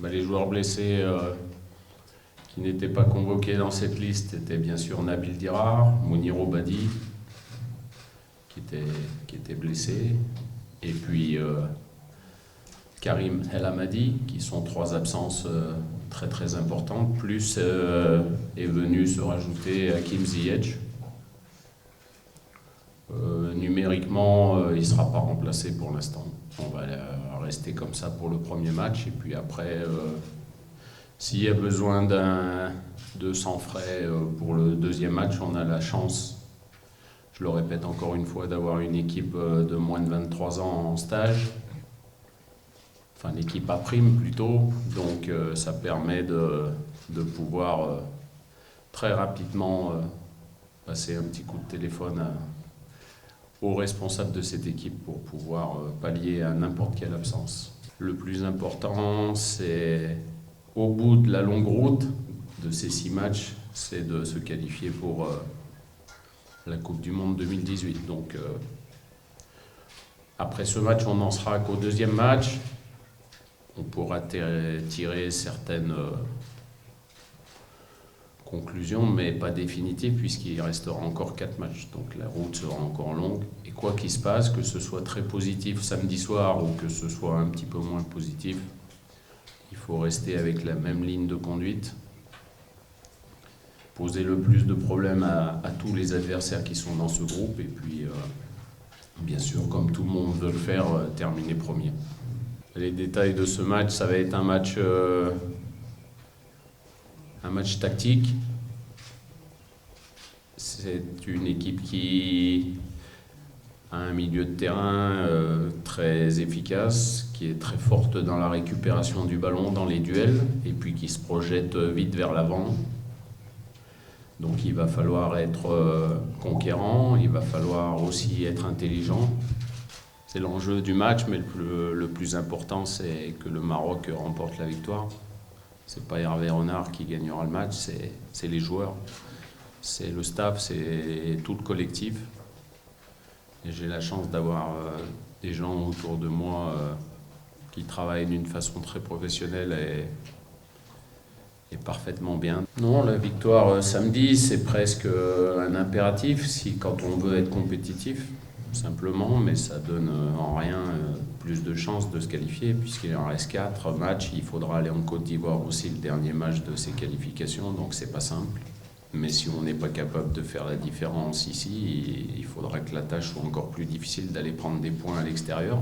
Les joueurs blessés qui n'étaient pas convoqués dans cette liste étaient bien sûr Nabil Dirar, Mounir Badi qui était blessé, et puis Karim El Hamadi, qui sont trois absences très très importantes, plus est venu se rajouter Hakim Ziyech. Numériquement, il ne sera pas remplacé pour l'instant. On va rester comme ça pour le premier match, et puis après, s'il y a besoin de sang frais pour le deuxième match, on a la chance, je le répète encore une fois, d'avoir une équipe de moins de 23 ans en stage. Enfin, l'équipe à prime plutôt, donc ça permet de pouvoir très rapidement passer un petit coup de téléphone aux responsables de cette équipe pour pouvoir pallier à n'importe quelle absence. Le plus important, c'est au bout de la longue route de ces 6 matchs, c'est de se qualifier pour la Coupe du Monde 2018. Donc après ce match, on n'en sera qu'au deuxième match. On pourra tirer certaines conclusions, mais pas définitives, puisqu'il restera encore 4 matchs. Donc la route sera encore longue. Et quoi qu'il se passe, que ce soit très positif samedi soir ou que ce soit un petit peu moins positif, il faut rester avec la même ligne de conduite, poser le plus de problèmes à tous les adversaires qui sont dans ce groupe, et puis bien sûr, comme tout le monde veut le faire, terminer premier. Les détails de ce match, ça va être un match tactique. C'est une équipe qui a un milieu de terrain très efficace, qui est très forte dans la récupération du ballon, dans les duels, et puis qui se projette vite vers l'avant. Donc il va falloir être conquérant, il va falloir aussi être intelligent. C'est l'enjeu du match, mais le plus important, c'est que le Maroc remporte la victoire. C'est pas Hervé Renard qui gagnera le match, c'est les joueurs, c'est le staff, c'est tout le collectif. Et j'ai la chance d'avoir des gens autour de moi qui travaillent d'une façon très professionnelle et parfaitement bien. Non, la victoire samedi, c'est presque un impératif quand on veut être compétitif, simplement, mais ça donne en rien plus de chances de se qualifier, puisqu'il en reste 4 matchs. Il faudra aller en Côte d'Ivoire aussi, le dernier match de ces qualifications, donc c'est pas simple. Mais si on n'est pas capable de faire la différence ici, il faudra que la tâche soit encore plus difficile, d'aller prendre des points à l'extérieur.